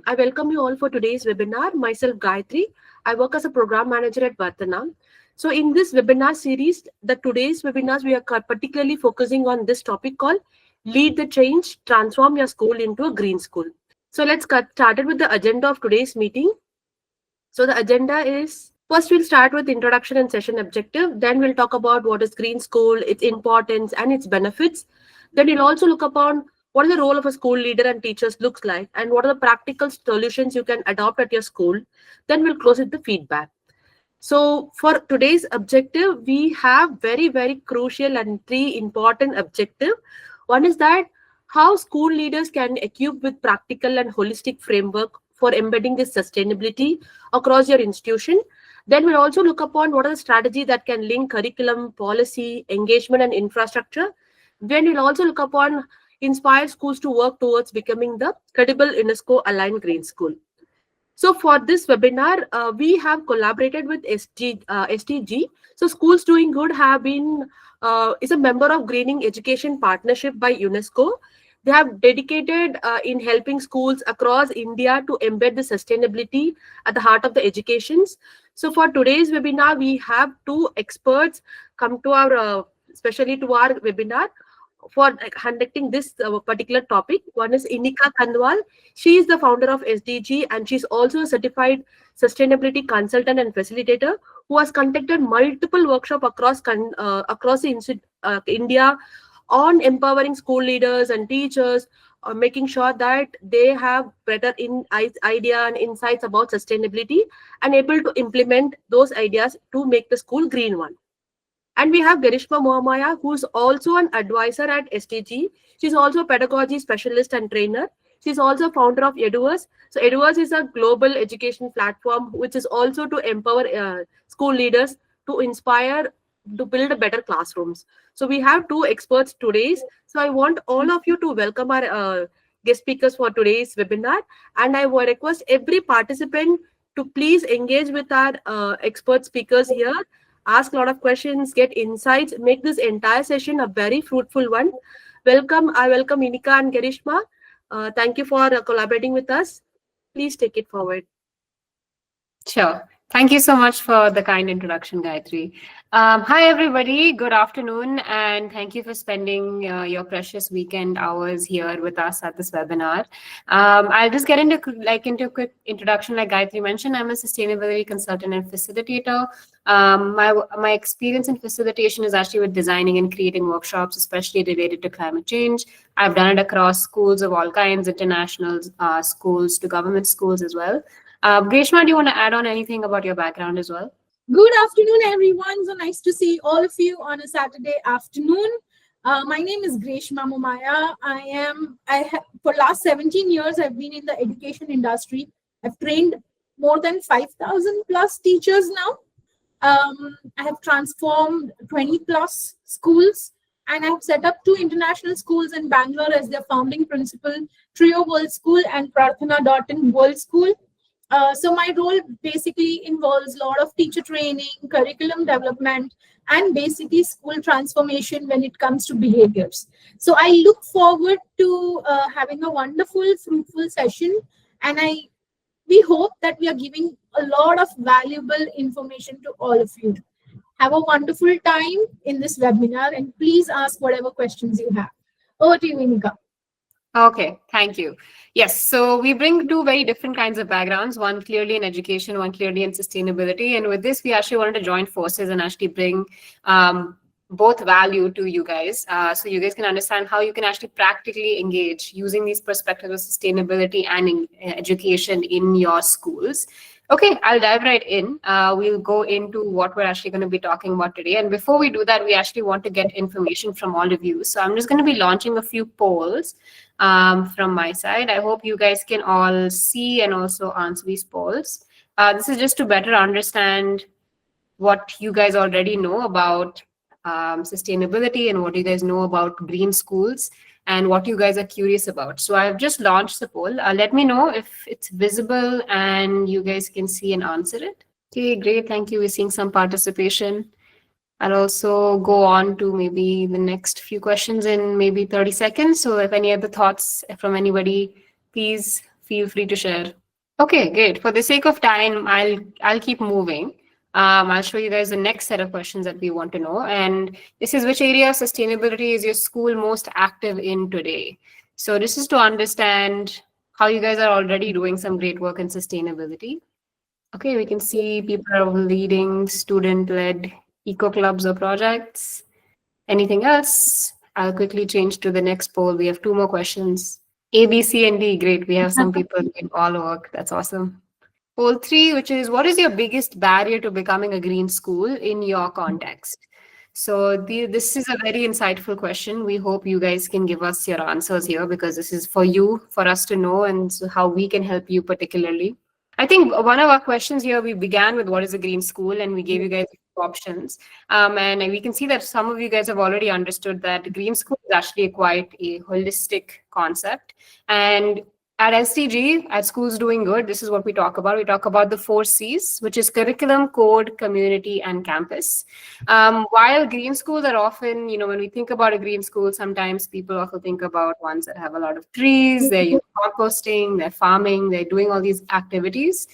I welcome you all for today's webinar. Myself, Gayatri. I work as a program manager at Vartana. So in this webinar series, today's webinars, we are particularly focusing on this topic called Lead the Change, Transform Your School into a Green School. So let's get started with the agenda of today's meeting. So the agenda is, first we'll start with introduction and session objective. Then we'll talk about what is Green School, its importance and its benefits. Then we'll also look upon what is the role of a school leader and teachers looks like, and what are the practical solutions you can adopt at your school. Then we'll close with the feedback. So for today's objective, we have very crucial and three important objectives. One is that how school leaders can equip with practical and holistic framework for embedding this sustainability across your institution. Then we'll also look upon what are the strategies that can link curriculum, policy, engagement, and infrastructure. Then we'll also look upon inspire schools to work towards becoming the credible UNESCO aligned green school. So for this webinar, we have collaborated with SDG. So Schools Doing Good have been is a member of Greening Education Partnership by UNESCO. They have dedicated in helping schools across India to embed the sustainability at the heart of the educations. So for today's webinar, we have two experts come to our, especially to our webinar for conducting this particular topic. One is Inika Kandwal. She is the founder of SDG and she's also a certified sustainability consultant and facilitator who has conducted multiple workshops across India on empowering school leaders and teachers, making sure that they have better idea and insights about sustainability and able to implement those ideas to make the school green one. And we have Garishma Mohamaya, who is also an advisor at SDG. She's also a pedagogy specialist and trainer. She's also founder of Eduverse. So Eduverse is a global education platform, which is also to empower school leaders to inspire to build better classrooms. So we have two experts today. So I want all of you to welcome our guest speakers for today's webinar. And I would request every participant to please engage with our expert speakers here. Ask a lot of questions, get insights, make this entire session a very fruitful one. I welcome Inika and Garishma. Thank you for collaborating with us. Please take it forward. Sure. Thank you so much for the kind introduction, Gayatri. Hi, everybody. Good afternoon, and thank you for spending your precious weekend hours here with us at this webinar. I'll just get into a quick introduction. Like Gayatri mentioned, I'm a sustainability consultant and facilitator. My experience in facilitation is actually with designing and creating workshops, especially related to climate change. I've done it across schools of all kinds, international schools to government schools as well. Greshma, do you want to add on anything about your background as well? Good afternoon, everyone. So nice to see all of you on a Saturday afternoon. My name is Greshma Mohamaya. For last 17 years, I've been in the education industry. I've trained more than 5,000 plus teachers now. I have transformed 20 plus schools, and I've set up 2 international schools in Bangalore as their founding principal, Trio World School and Prarthana.in World School. So my role basically involves a lot of teacher training, curriculum development, and basically school transformation when it comes to behaviors. So I look forward to having a wonderful, fruitful session, and we hope that we are giving a lot of valuable information to all of you. Have a wonderful time in this webinar, and please ask whatever questions you have. Over to you, Inika. Okay, thank you. Yes, so we bring 2 very different kinds of backgrounds, one clearly in education, one clearly in sustainability. And with this, we actually wanted to join forces and actually bring both value to you guys. So you guys can understand how you can actually practically engage using these perspectives of sustainability and in education in your schools. Okay, I'll dive right in. We'll go into what we're actually going to be talking about today. And before we do that, we actually want to get information from all of you. So I'm just going to be launching a few polls from my side. I hope you guys can all see and also answer these polls. This is just to better understand what you guys already know about sustainability and what you guys know about green schools and what you guys are curious about. So I've just launched the poll. Let me know if it's visible and you guys can see and answer it. Okay, great. Thank you. We're seeing some participation. I'll also go on to maybe the next few questions in maybe 30 seconds. So if any other thoughts from anybody, please Feel free to share. Okay, great. For the sake of time, I'll keep moving. I'll show you guys the next set of questions that we want to know. And this is, which area of sustainability is your school most active in today? So this is to understand how you guys are already doing some great work in sustainability. Okay, we can see people are leading student-led eco clubs or projects. Anything else? I'll quickly change to the next poll. We have two more questions. A, B, C, and D. Great. We have some people doing all work. That's awesome. Poll three, which is, what is your biggest barrier to becoming a green school in your context? So this is a very insightful question. We hope you guys can give us your answers here, because this is for you, for us to know, and so how we can help you particularly. I think one of our questions here, we began with what is a green school, and we gave you guys options. And we can see that some of you guys have already understood that green school is actually quite a holistic concept. And at SDG, at Schools Doing Good, this is what we talk about. We talk about the 4 Cs, which is curriculum, code, community, and campus. While green schools are often, when we think about a green school, sometimes people also think about ones that have a lot of trees, they're composting, they're farming, they're doing all these activities,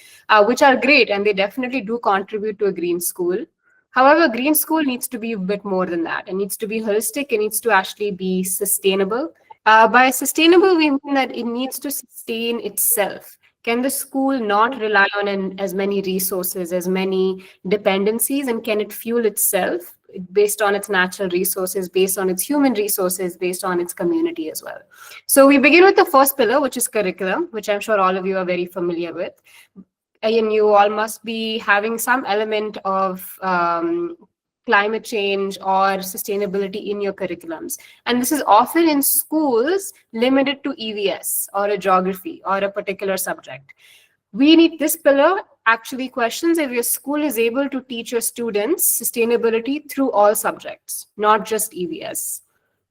which are great, and they definitely do contribute to a green school. However, green school needs to be a bit more than that. It needs to be holistic. It needs to actually be sustainable. By sustainable, we mean that it needs to sustain itself. Can the school not rely on as many resources, as many dependencies, and can it fuel itself based on its natural resources, based on its human resources, based on its community as well? So we begin with the first pillar, which is curriculum, which I'm sure all of you are very familiar with. And you all must be having some element of climate change or sustainability in your curriculums. And this is often in schools limited to EVS or a geography or a particular subject. We need this pillar actually questions if your school is able to teach your students sustainability through all subjects, not just EVS.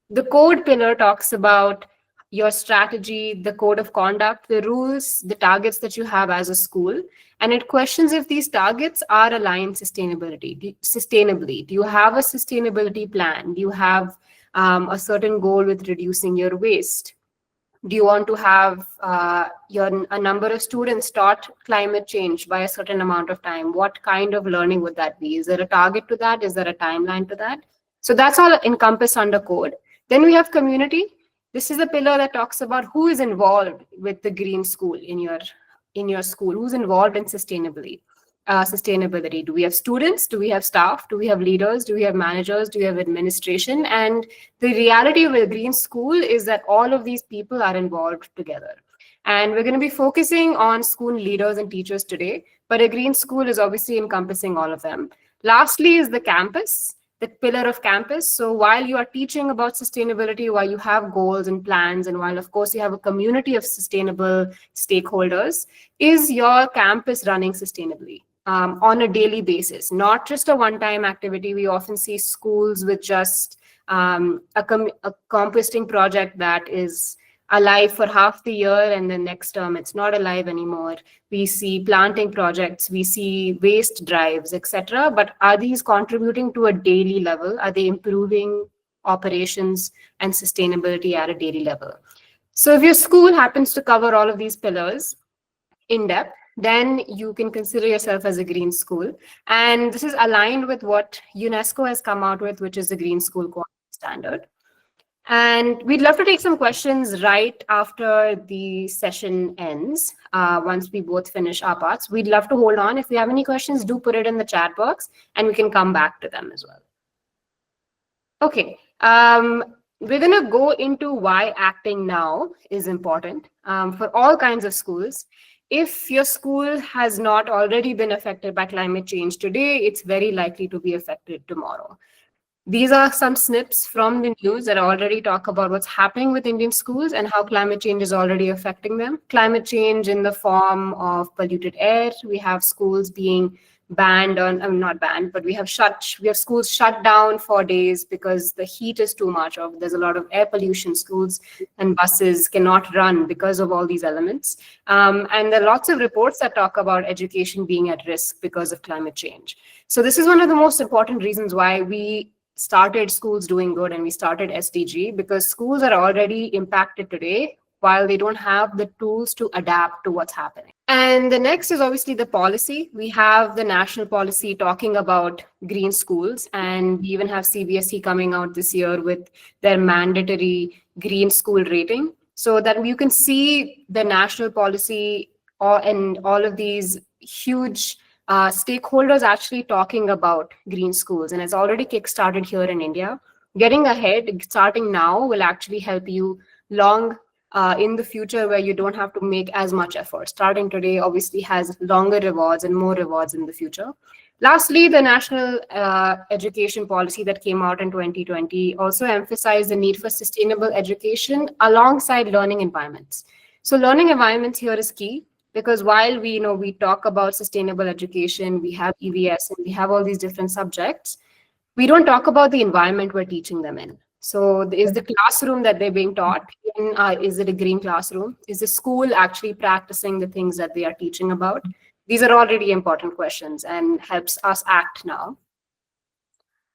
The code pillar talks about your strategy, the code of conduct, the rules, the targets that you have as a school. And it questions if these targets are aligned sustainably. Do you have a sustainability plan? Do you have a certain goal with reducing your waste? Do you want to have a number of students taught climate change by a certain amount of time? What kind of learning would that be? Is there a target to that? Is there a timeline to that? So that's all encompassed under code. Then we have community. This is a pillar that talks about who is involved with the green school in your school, who's involved in sustainability. Do we have students? Do we have staff? Do we have leaders? Do we have managers? Do we have administration? And the reality of a green school is that all of these people are involved together. And we're going to be focusing on school leaders and teachers today, but a green school is obviously encompassing all of them. Lastly is the campus, the pillar of campus. So while you are teaching about sustainability, while you have goals and plans, and while of course you have a community of sustainable stakeholders, is your campus running sustainably on a daily basis, not just a one-time activity? We often see schools with just a composting project that is alive for half the year, and then next term it's not alive anymore. We see planting projects, we see waste drives, etc. But are these contributing to a daily level? Are they improving operations and sustainability at a daily level? So if your school happens to cover all of these pillars in depth, then you can consider yourself as a green school. And this is aligned with what UNESCO has come out with, which is the Green School Quality Standard. And we'd love to take some questions right after the session ends. Once we both finish our parts, we'd love to hold on. If you have any questions, do put it in the chat box and we can come back to them as well. Okay, we're going to go into why acting now is important for all kinds of schools. If your school has not already been affected by climate change today, it's very likely to be affected tomorrow. These are some snips from the news that already talk about what's happening with Indian schools and how climate change is already affecting them. Climate change in the form of polluted air. We have schools being banned on, not banned, but we have schools shut down for days because the heat is too much, or there's a lot of air pollution. Schools and buses cannot run because of all these elements. And there are lots of reports that talk about education being at risk because of climate change. So this is one of the most important reasons why we started Schools Doing Good and we started SDG, because schools are already impacted today while they don't have the tools to adapt to what's happening. And the next is obviously the policy. We have the national policy talking about green schools, and we even have CBSE coming out this year with their mandatory green school rating, so that you can see the national policy and all of these huge stakeholders actually talking about green schools. And it's already kickstarted here in India. Getting ahead, starting now, will actually help you long in the future, where you don't have to make as much effort. Starting today obviously has longer rewards and more rewards in the future. Lastly, the national education policy that came out in 2020 also emphasized the need for sustainable education alongside learning environments. So learning environments here is key, because while we talk about sustainable education, we have EVS and we have all these different subjects, we don't talk about the environment we're teaching them in. So is the classroom that they're being taught in, is it a green classroom? Is the school actually practicing the things that they are teaching about? These are already important questions and helps us act now.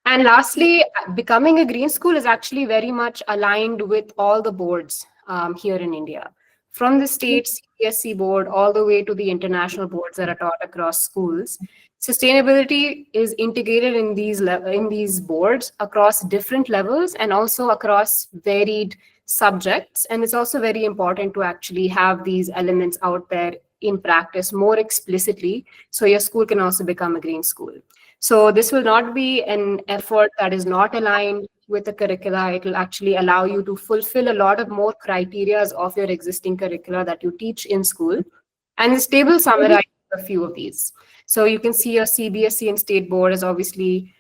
And lastly, becoming a green school is actually very much aligned with all the boards here in India, from the state CBSE board all the way to the international boards that are taught across schools. Sustainability is integrated in these boards across different levels and also across varied subjects. And it's also very important to actually have these elements out there in practice more explicitly, so your school can also become a green school. So this will not be an effort that is not aligned with the curricula. It will actually allow you to fulfill a lot of more criteria of your existing curricula that you teach in school. And this table summarizes a few of these. So you can see your CBSE and state board is obviously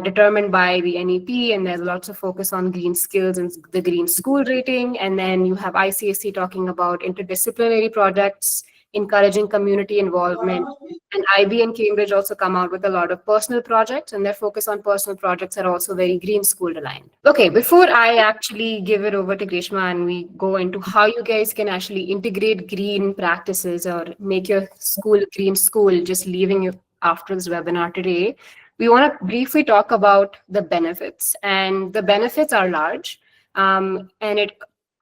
determined by the NEP, and there's lots of focus on green skills and the green school rating. And then you have ICSE talking about interdisciplinary projects, encouraging community involvement. And IB and Cambridge also come out with a lot of personal projects, and their focus on personal projects are also very green school aligned. Okay, before I actually give it over to Grishma and we go into how you guys can actually integrate green practices or make your school a green school, just leaving you after this webinar today, we want to briefly talk about the benefits. And the benefits are large, and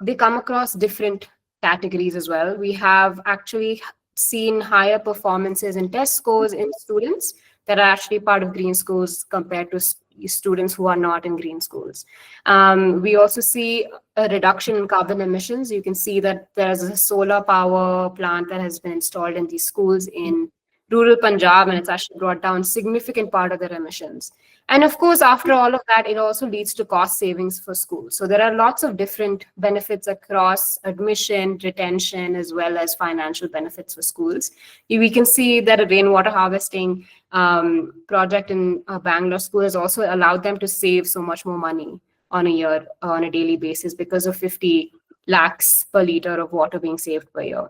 they come across different categories as well. We have actually seen higher performances in test scores in students that are actually part of green schools compared to students who are not in green schools. We also see a reduction in carbon emissions. You can see that there's a solar power plant that has been installed in these schools in rural Punjab, and it's actually brought down a significant part of their emissions. And of course, after all of that, it also leads to cost savings for schools. So there are lots of different benefits across admission, retention, as well as financial benefits for schools. We can see that a rainwater harvesting project in Bangalore school has also allowed them to save so much more money on a daily basis because of 50 lakhs per liter of water being saved per year.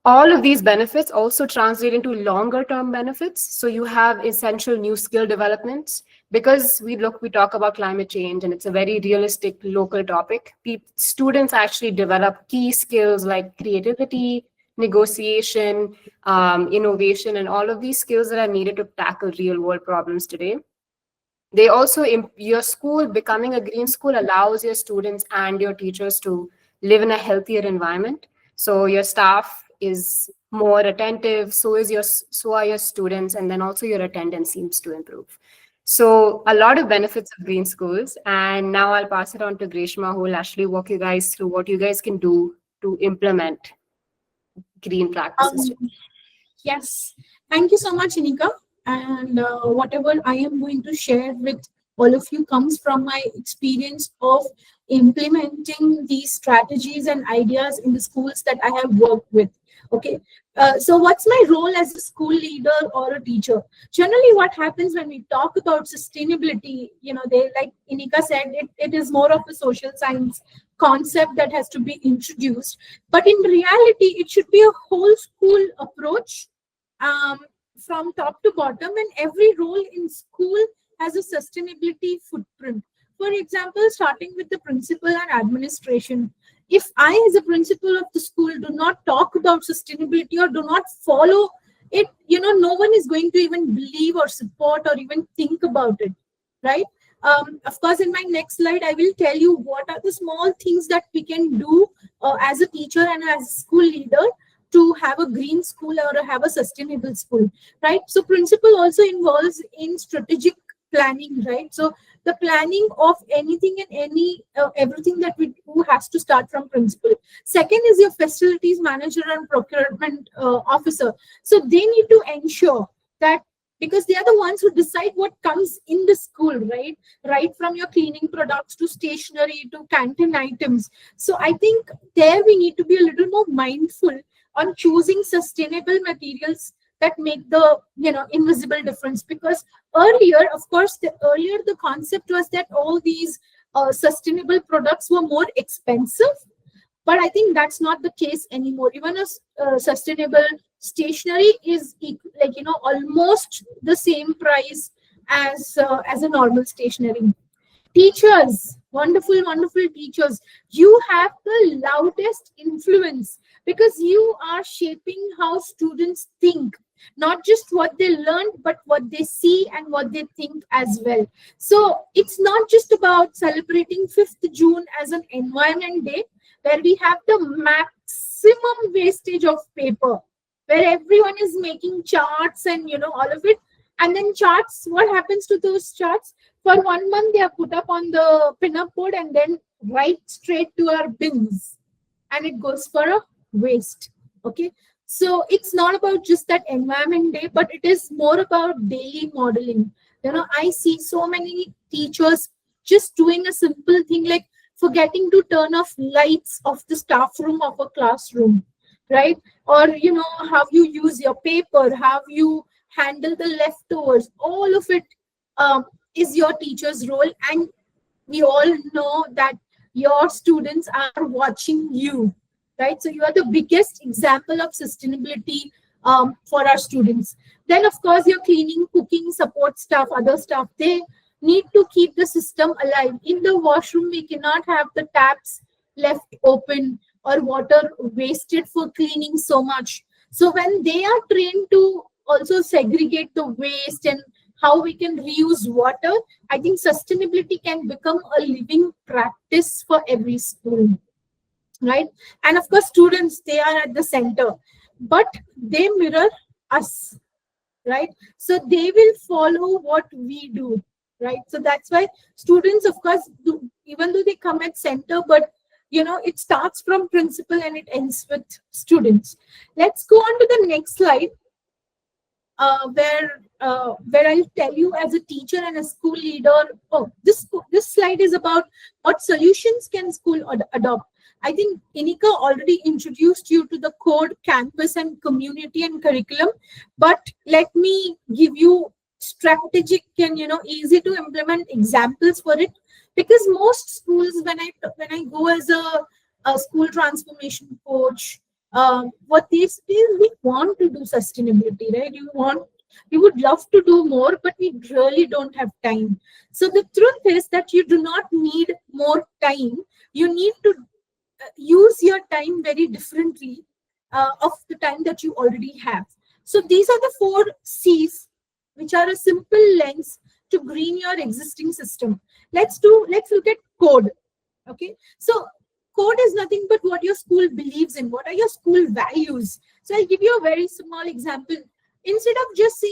All of these benefits also translate into longer term benefits. So you have essential new skill developments, because we talk about climate change and it's a very realistic local topic. Students actually develop key skills like creativity, negotiation, innovation, and all of these skills that are needed to tackle real world problems today. They also, your school becoming a green school allows your students and your teachers to live in a healthier environment. So your staff is more attentive, so are your students, and then also your attendance seems to improve. So a lot of benefits of green schools. And now I'll pass it on to Grishma, who will actually walk you guys through what you guys can do to implement green practices. Yes, thank you so much, Inika. And whatever I am going to share with all of you comes from my experience of implementing these strategies and ideas in the schools that I have worked with. Okay, so what's my role as a school leader or a teacher? Generally, what happens when we talk about sustainability, they, like Inika said, it is more of a social science concept that has to be introduced. But in reality, it should be a whole school approach from top to bottom, and every role in school has a sustainability footprint. For example, starting with the principal and administration. If I, as a principal of the school, do not talk about sustainability or do not follow it, no one is going to even believe or support or even think about it, right? Of course, in my next slide, I will tell you what are the small things that we can do as a teacher and as a school leader to have a green school or have a sustainable school, right? So principal also involves in strategic planning, right? So the planning of anything and everything that we do has to start from principal. Second is your facilities manager and procurement officer. So they need to ensure that, because they are the ones who decide what comes in the school, right from your cleaning products to stationery to canteen items. So I think there we need to be a little more mindful on choosing sustainable materials that make the invisible difference. Because earlier, of course, earlier the concept was that all these sustainable products were more expensive, but I think that's not the case anymore. Even a sustainable stationery is almost the same price as a normal stationery. Teachers, wonderful teachers, you have the loudest influence, because you are shaping how students think, not just what they learned, but what they see and what they think as well. So it's not just about celebrating 5th June as an environment day where we have the maximum wastage of paper, where everyone is making charts and all of it. And then charts, what happens to those charts? For 1 month, they are put up on the pin-up board and then right straight to our bins, and it goes for a waste. Okay, so it's not about just that environment day, but it is more about daily modeling. I see so many teachers just doing a simple thing like forgetting to turn off lights of the staff room of a classroom, right? Or how you use your paper, how you handle the leftovers, all of it is your teacher's role. And we all know that your students are watching you, right? So you are the biggest example of sustainability for our students. Then, of course, your cleaning, cooking, support staff, other staff, they need to keep the system alive. In the washroom, we cannot have the taps left open or water wasted for cleaning so much. So when they are trained to also segregate the waste and how we can reuse water, I think sustainability can become a living practice for every school, right? And of course, students, they are at the center, but they mirror us, right? So they will follow what we do, right? So that's why students, of course, even though they come at center, but it starts from principal and it ends with students. Let's go on to the next slide, where I'll tell you as a teacher and a school leader. Oh, this slide is about what solutions can school adopt. I think Inika already introduced you to the code, campus, and community and curriculum, but let me give you strategic and easy to implement examples for it. Because most schools, when I go as a school transformation coach, what they say is we want to do sustainability, right? We would love to do more, but we really don't have time. So the truth is that you do not need more time. You need to use your time very differently of the time that you already have. So these are the 4 C's, which are a simple lens to green your existing system. Let's look at code. Okay, so code is nothing but what your school believes in. What are your school values? So I'll give you a very small example. Instead of just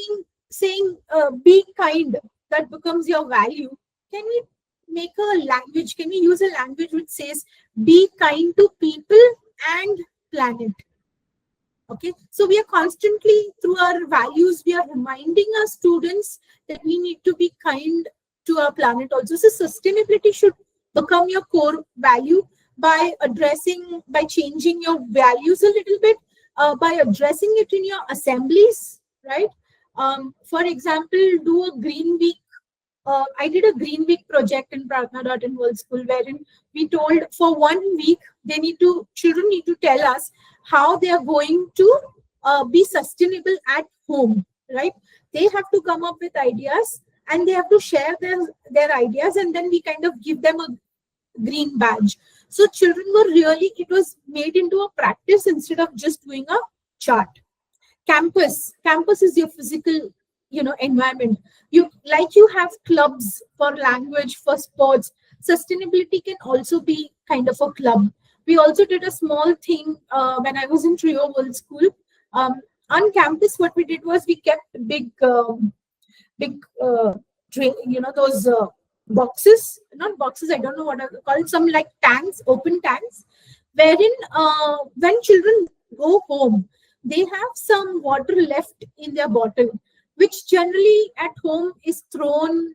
saying be kind, that becomes your value. Can we make a language? Can we use a language which says be kind to people and planet? Okay, so we are constantly, through our values, we are reminding our students that we need to be kind to our planet also. So sustainability should become your core value by changing your values a little bit, by addressing it in your assemblies, right? For example, do a green week. I did a green week project in Prarthana World School, wherein we told for 1 week children need to tell us how they are going to be sustainable at home, right? They have to come up with ideas and they have to share their ideas, and then we kind of give them a green badge. So children it was made into a practice instead of just doing a chart. Campus is your physical environment. You have clubs for language, for sports. Sustainability can also be kind of a club. We also did a small thing when I was in Trio World School. um, on campus, what we did was we kept big drink, those boxes, not boxes, I don't know what are called, some like tanks, open tanks, wherein when children go home, they have some water left in their bottle, which generally at home is thrown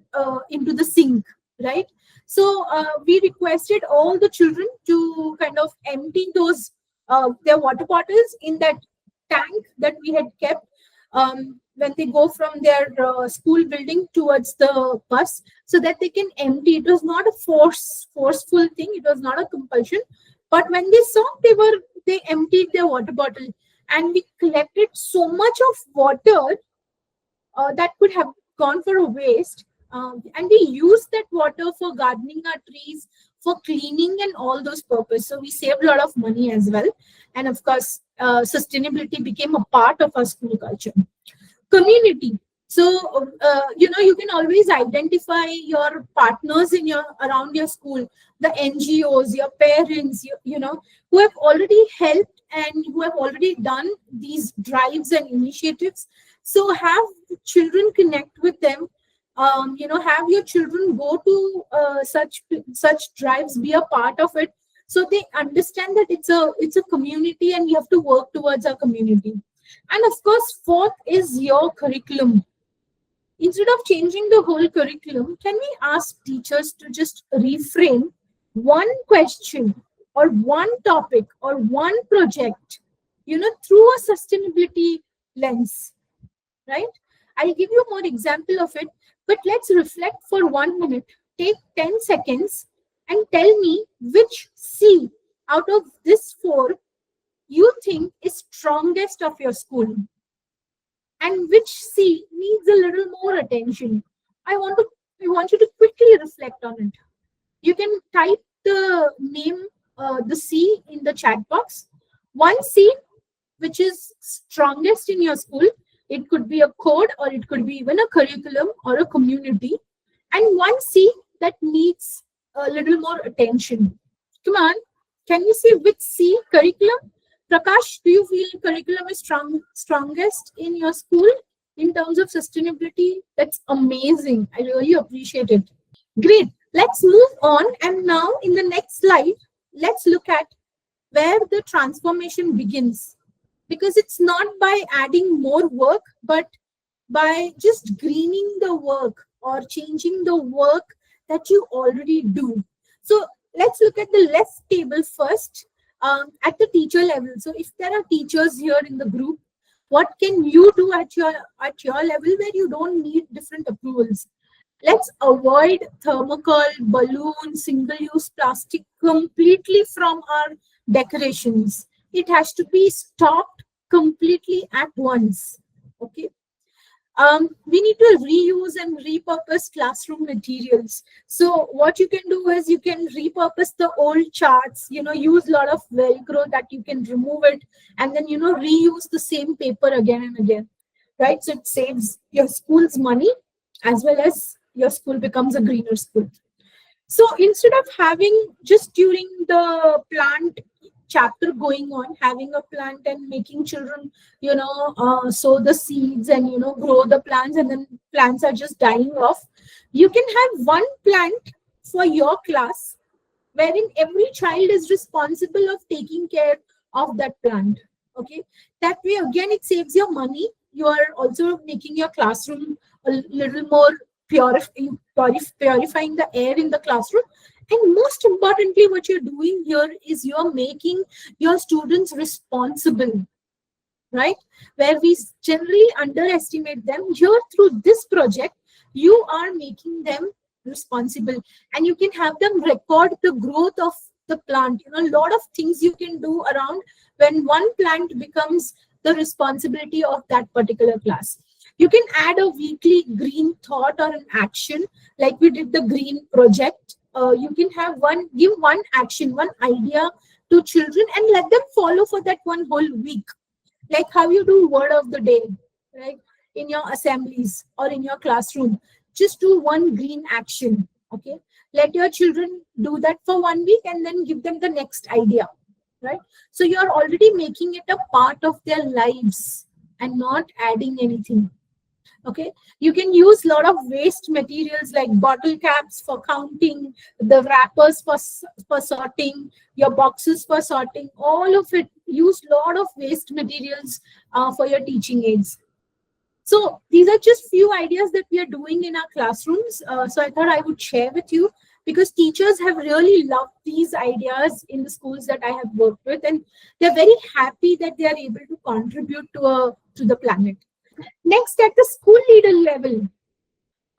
into the sink, right? So we requested all the children to kind of empty those their water bottles in that tank that we had kept when they go from their school building towards the bus, so that they can empty. It was not a forceful thing, it was not a compulsion, but when they saw, they emptied their water bottle, and we collected so much of water that could have gone for a waste. And we use that water for gardening our trees, for cleaning and all those purposes. So we saved a lot of money as well. And of course, sustainability became a part of our school culture. Community. So you can always identify your partners in your around your school, the NGOs, your parents, who have already helped and who have already done these drives and initiatives. So have children connect with them. Have your children go to such drives, be a part of it, so they understand that it's a community and you have to work towards our community. And of course, fourth is your curriculum. Instead of changing the whole curriculum, can we ask teachers to just reframe one question or one topic or one project, through a sustainability lens, right? I'll give you more example of it, but let's reflect for 1 minute. Take 10 seconds and tell me which C out of this four you think is strongest of your school, and which C needs a little more attention. I want you to quickly reflect on it. You can type the name, the C in the chat box. One C which is strongest in your school. It could be a code, or it could be even a curriculum or a community. And one C that needs a little more attention. Come on, can you see which C? Curriculum. Prakash, do you feel curriculum is strongest in your school in terms of sustainability? That's amazing. I really appreciate it. Great. Let's move on. And now in the next slide, let's look at where the transformation begins. Because it's not by adding more work, but by just greening the work or changing the work that you already do. So let's look at the left table first. At the teacher level. So if there are teachers here in the group, what can you do at your level where you don't need different approvals? Let's avoid thermocol, balloon, single-use plastic completely from our decorations. It has to be stopped completely at once. Okay. We need to reuse and repurpose classroom materials. So what you can do is you can repurpose the old charts, use a lot of Velcro that you can remove it, and then, reuse the same paper again and again, right? So it saves your school's money, as well as your school becomes a greener school. So instead of having just during the plant chapter going on, having a plant and making children, sow the seeds and, grow the plants, and then plants are just dying off, you can have one plant for your class, wherein every child is responsible of taking care of that plant. Okay. That way, again, it saves your money. You are also making your classroom a little more purifying the air in the classroom. And most importantly, what you're doing here is you're making your students responsible, right? Where we generally underestimate them, here through this project, you are making them responsible, and you can have them record the growth of the plant. A lot of things you can do around when one plant becomes the responsibility of that particular class. You can add a weekly green thought or an action, like we did the green project. You can give one action, one idea to children, and let them follow for that one whole week. Like how you do word of the day, right? in your assemblies or in your classroom, just do one green action. Okay, let your children do that for 1 week and then give them the next idea, right? So you're already making it a part of their lives and not adding anything. Okay, you can use a lot of waste materials like bottle caps for counting, the wrappers for sorting, your boxes for sorting, all of it. Use a lot of waste materials for your teaching aids. So these are just few ideas that we are doing in our classrooms. So I thought I would share with you, because teachers have really loved these ideas in the schools that I have worked with, and they're very happy that they are able to contribute to the planet. Next, at the school leader level,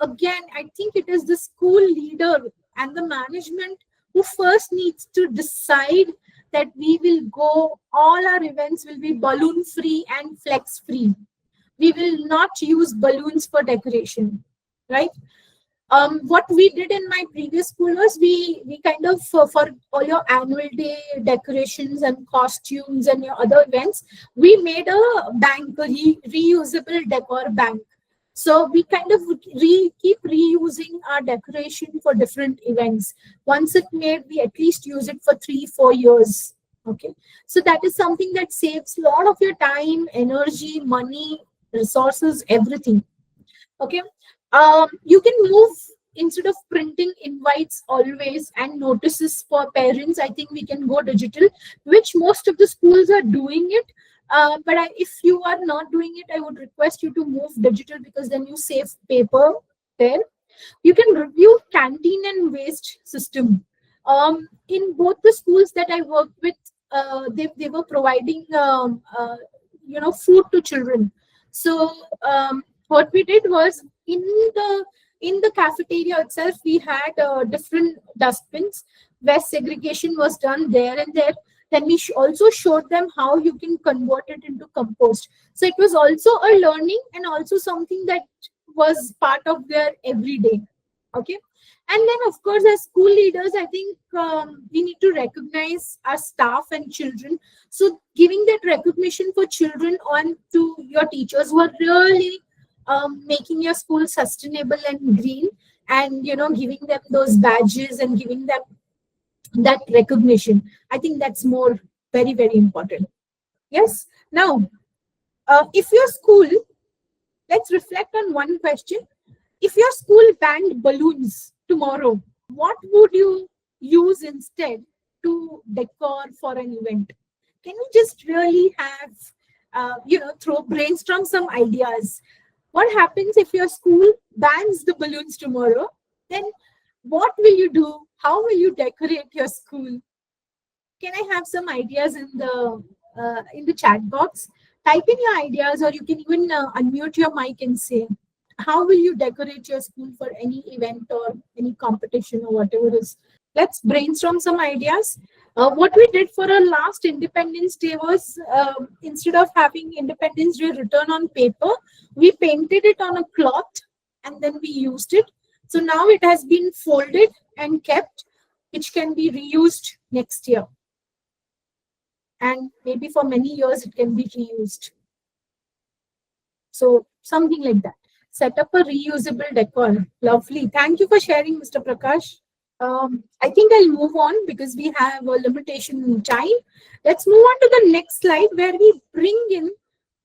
again, I think it is the school leader and the management who first needs to decide that we will go, all our events will be balloon free and flex free. We will not use balloons for decoration, right? What we did in my previous school was we kind of for all your annual day decorations and costumes and your other events, we made a bank, a reusable decor bank. So we kind of keep reusing our decoration for different events. Once it made, we at least use it for 3-4 years. Okay, so that is something that saves a lot of your time, energy, money, resources, everything. Okay, you can move, instead of printing invites always and notices for parents, I think we can go digital, which most of the schools are doing it. But if you are not doing it, I would request you to move digital, because then you save paper there. You can review canteen and waste system. In both the schools that I worked with, they were providing food to children. So what we did was, in the cafeteria itself, we had different dustbins where segregation was done there and there. Then we also showed them how you can convert it into compost. So it was also a learning and also something that was part of their everyday. Okay. And then, of course, as school leaders, I think we need to recognize our staff and children. So giving that recognition for children on to your teachers who are really making your school sustainable and green, and giving them those badges and giving them that recognition. I think that's more very, very important. Yes. Now, if your school, let's reflect on one question. If your school banned balloons tomorrow, what would you use instead to decor for an event? Can we just really have, brainstorm some ideas? What happens if your school bans the balloons tomorrow? Then what will you do? How will you decorate your school? Can I have some ideas in the chat box? Type in your ideas, or you can even unmute your mic and say, how will you decorate your school for any event or any competition or whatever it is? Let's brainstorm some ideas. What we did for our last Independence Day was, instead of having Independence Day written on paper, we painted it on a cloth and then we used it. So now it has been folded and kept, which can be reused next year. And maybe for many years it can be reused. So something like that. Set up a reusable decor. Lovely. Thank you for sharing, Mr. Prakash. I think I'll move on because we have a limitation in time. Let's move on to the next slide, where we bring in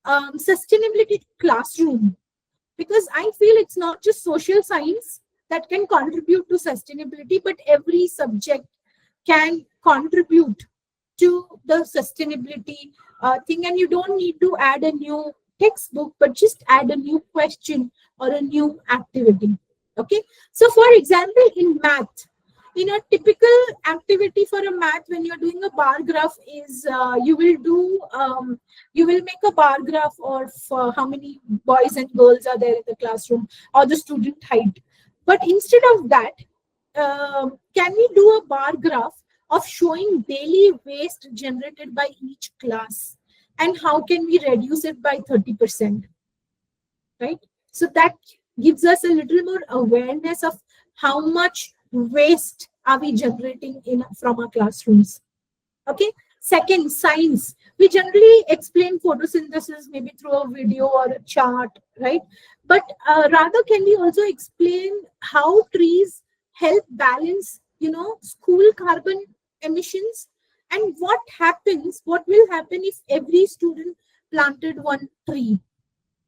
sustainability classroom. Because I feel it's not just social science that can contribute to sustainability, but every subject can contribute to the sustainability thing. And you don't need to add a new textbook, but just add a new question or a new activity. Okay. So for example, in math, in a typical activity for a math, when you're doing a bar graph, is you will make a bar graph of how many boys and girls are there in the classroom, or the student height. But instead of that, can we do a bar graph of showing daily waste generated by each class, and how can we reduce it by 30%? Right? So that gives us a little more awareness of how much waste are we generating from our classrooms. Okay. Second, science. We generally explain photosynthesis maybe through a video or a chart, right? But rather, can we also explain how trees help balance, school carbon emissions, and what will happen if every student planted one tree,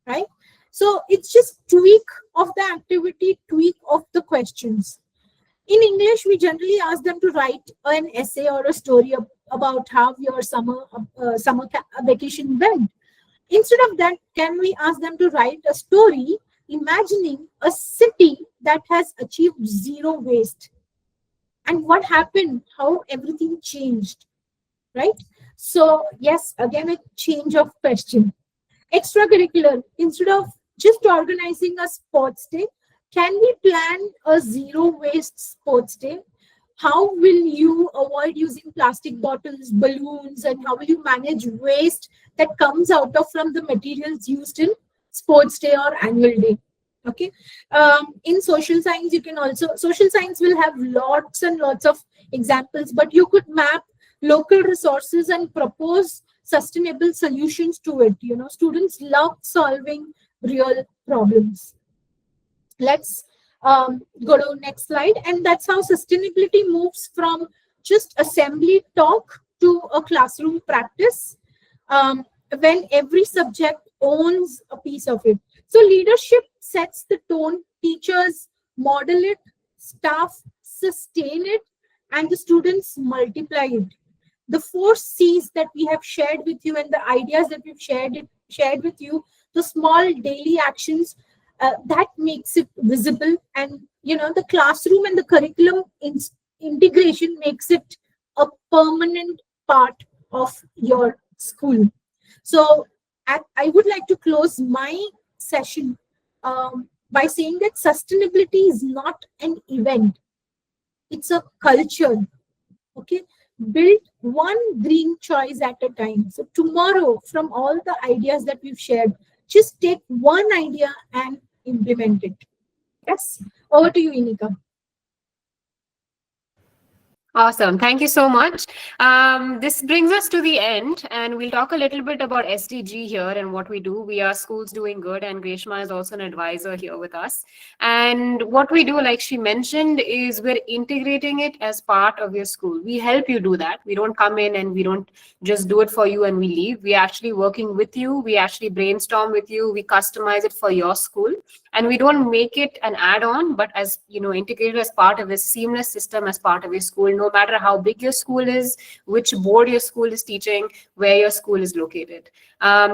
right? So it's just tweak of the activity, tweak of the questions. In English, we generally ask them to write an essay or a story about how your summer vacation went. Instead of that, can we ask them to write a story imagining a city that has achieved zero waste, and what happened, how everything changed, right? So yes, again, a change of question. Extracurricular, instead of just organizing a sports day, can we plan a zero waste sports day? How will you avoid using plastic bottles, balloons, and how will you manage waste that comes out of from the materials used in sports day or annual day? Okay. In social science, you can also, social science will have lots and lots of examples, but you could map local resources and propose sustainable solutions to it. Students love solving real problems. Let's go to next slide. And that's how sustainability moves from just assembly talk to a classroom practice, when every subject owns a piece of it. So leadership sets the tone, teachers model it, staff sustain it, and the students multiply it. The four C's that we have shared with you and the ideas that we've shared with you, the small daily actions, that makes it visible. And the classroom and the curriculum integration makes it a permanent part of your school. So I would like to close my session by saying that sustainability is not an event, it's a culture. Okay, build one green choice at a time. So tomorrow, from all the ideas that we've shared, just take one idea and implement it. Yes, over to you, Inika. Awesome. Thank you so much. This brings us to the end, and we'll talk a little bit about SDG here and what we do. We are Schools Doing Good, and Greshma is also an advisor here with us. And what we do, like she mentioned, is we're integrating it as part of your school. We help you do that. We don't come in and we don't just do it for you and we leave. We're actually working with you. We actually brainstorm with you. We customize it for your school. And we don't make it an add-on, but as integrated as part of a seamless system as part of your school, no matter how big your school is, which board your school is teaching, where your school is located.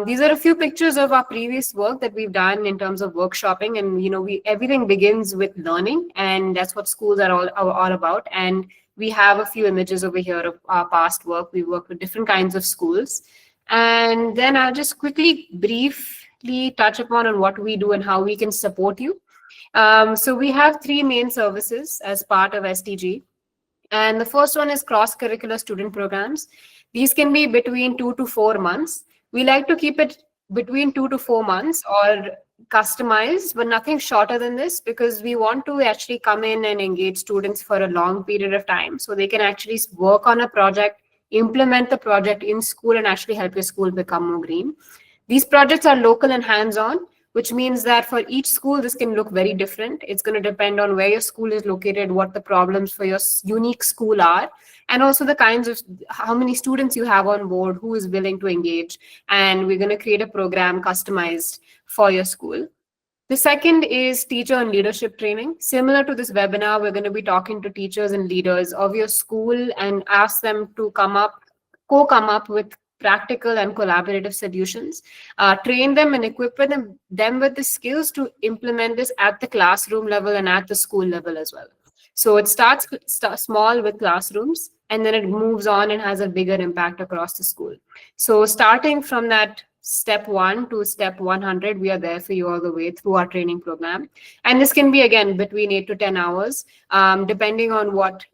These are a few pictures of our previous work that we've done in terms of workshopping, and everything begins with learning, and that's what schools are all about. And we have a few images over here of our past work. We work with different kinds of schools, and then I'll just quickly briefly touch upon on what we do and how we can support you. So we have three main services as part of SDG. And the first one is cross-curricular student programs. These can be between 2 to 4 months. We like to keep it between 2 to 4 months or customized, but nothing shorter than this, because we want to actually come in and engage students for a long period of time so they can actually work on a project, implement the project in school, and actually help your school become more green. These projects are local and hands-on, which means that for each school, this can look very different. It's going to depend on where your school is located, what the problems for your unique school are, and also the kinds of how many students you have on board, who is willing to engage. And we're going to create a program customized for your school. The second is teacher and leadership training. Similar to this webinar, we're going to be talking to teachers and leaders of your school and ask them to come up with practical and collaborative solutions, train them and equip them with the skills to implement this at the classroom level and at the school level as well. So it starts small with classrooms, and then it moves on and has a bigger impact across the school. So starting from that step 1 to step 100, we are there for you all the way through our training program. And this can be, again, between 8 to 10 hours, depending on what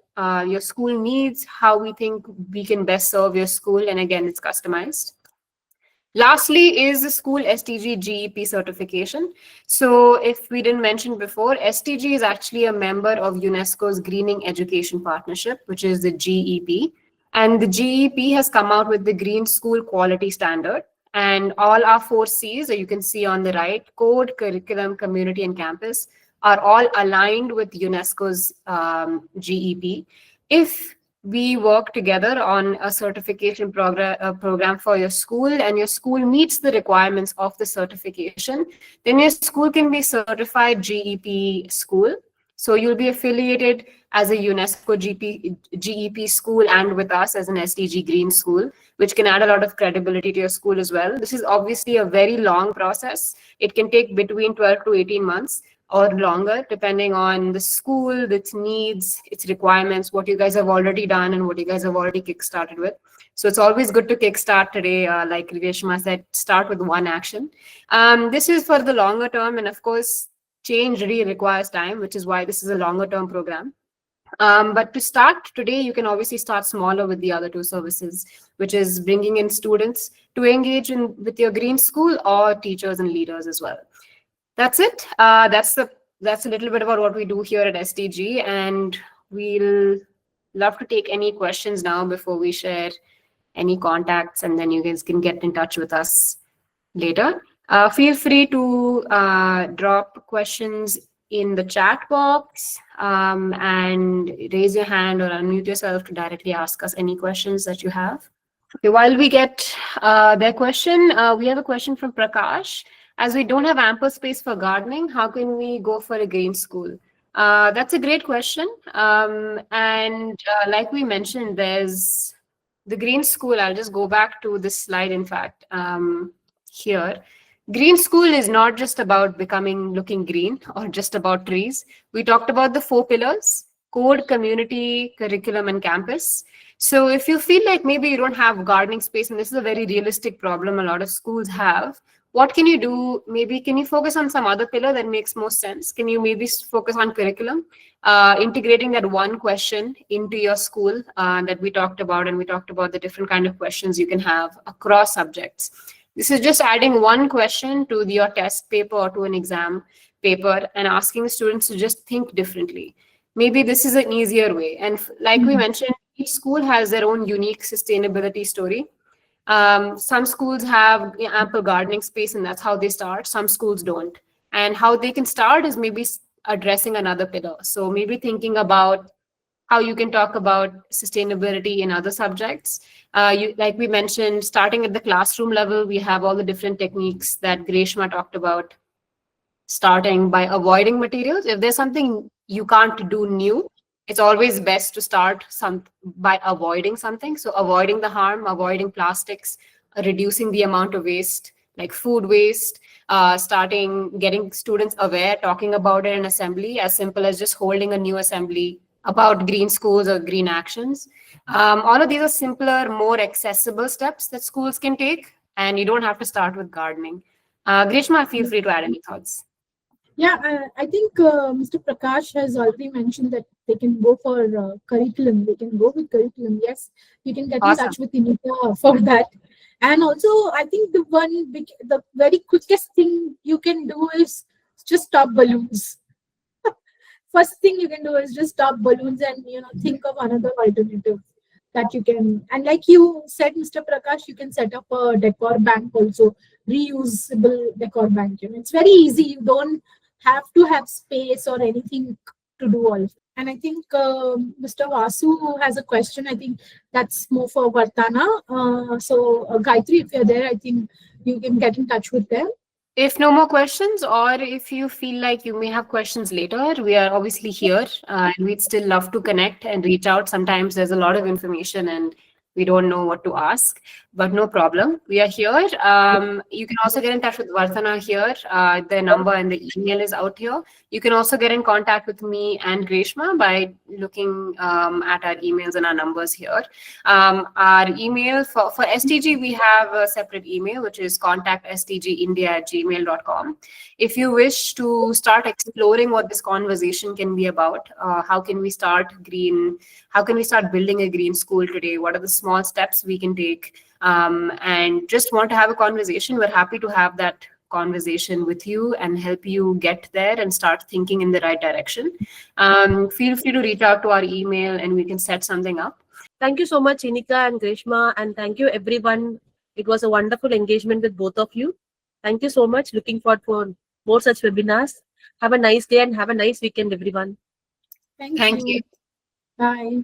your school needs, how we think we can best serve your school, and again, it's customized. Lastly is the school SDG GEP certification. So if we didn't mention before, SDG is actually a member of UNESCO's Greening Education Partnership, which is the GEP. And the GEP has come out with the Green School Quality Standard. And all our four C's that you can see on the right, code, curriculum, community, and campus, are all aligned with UNESCO's GEP. If we work together on a certification program for your school, and your school meets the requirements of the certification, then your school can be certified GEP school. So you'll be affiliated as a UNESCO GEP school and with us as an SDG Green school, which can add a lot of credibility to your school as well. This is obviously a very long process. It can take between 12 to 18 months or longer, depending on the school, its needs, its requirements, what you guys have already done and what you guys have already kickstarted with. So it's always good to kickstart today. Like Reshma said, start with one action. This is for the longer term, and of course, change really requires time, which is why this is a longer term program. But to start today, you can obviously start smaller with the other two services, which is bringing in students to engage in with your green school or teachers and leaders as well. That's it. That's a little bit about what we do here at SDG, and we'll love to take any questions now before we share any contacts, and then you guys can get in touch with us later. Feel free to drop questions in the chat box and raise your hand or unmute yourself to directly ask us any questions that you have. Okay, while we get their question, we have a question from Prakash. As we don't have ample space for gardening, how can we go for a green school? That's a great question. And like we mentioned, there's the green school. I'll just go back to this slide, in fact, here. Green school is not just about looking green or just about trees. We talked about the four pillars: code, community, curriculum, and campus. So if you feel like maybe you don't have gardening space, and this is a very realistic problem a lot of schools have, what can you do? Maybe can you focus on some other pillar that makes more sense? Can you maybe focus on curriculum, integrating that one question into your school that we talked about, and we talked about the different kind of questions you can have across subjects. This is just adding one question to your test paper or to an exam paper and asking the students to just think differently. Maybe this is an easier way. And like we mentioned, each school has their own unique sustainability story. Some schools have ample gardening space, and that's how they start. Some schools don't. And how they can start is maybe addressing another pillar. So maybe thinking about how you can talk about sustainability in other subjects. Like we mentioned, starting at the classroom level, we have all the different techniques that Greshma talked about, starting by avoiding materials. If there's something you can't do new, it's always best to start by avoiding something. So avoiding the harm, avoiding plastics, reducing the amount of waste, like food waste, getting students aware, talking about it in assembly, as simple as just holding a new assembly about green schools or green actions. All of these are simpler, more accessible steps that schools can take, and you don't have to start with gardening. Grishma, feel free to add any thoughts. Yeah, I think Mr. Prakash has already mentioned that they can go for curriculum. They can go with curriculum. Yes, you can get in touch with Inita for that. And also, I think the very quickest thing you can do is just stop balloons. First thing you can do is just stop balloons and think of another alternative that you can. And like you said, Mr. Prakash, you can set up a decor bank also, reusable decor bank. It's very easy. You don't have to have space or anything to do all. And I think Mr. Vasu has a question. I think that's more for Vartana. So Gayatri, if you're there, I think you can get in touch with them. If no more questions, or if you feel like you may have questions later, we are obviously here, and we'd still love to connect and reach out. Sometimes there's a lot of information and we don't know what to ask, but no problem. We are here. You can also get in touch with Vartana here. The number and the email is out here. You can also get in contact with me and Greshma by looking at our emails and our numbers here. Our email for STG, we have a separate email, which is contactstgindia@gmail.com. If you wish to start exploring what this conversation can be about, how can we start building a green school today? What are the small steps we can take? And just want to have a conversation, we're happy to have that conversation with you and help you get there and start thinking in the right direction. Feel free to reach out to our email and we can set something up. Thank you so much, Inika and Greshma, and thank you everyone. It was a wonderful engagement with both of you. Thank you so much. Looking forward for more such webinars. Have a nice day and have a nice weekend, everyone. Thank Thank you. you. Bye.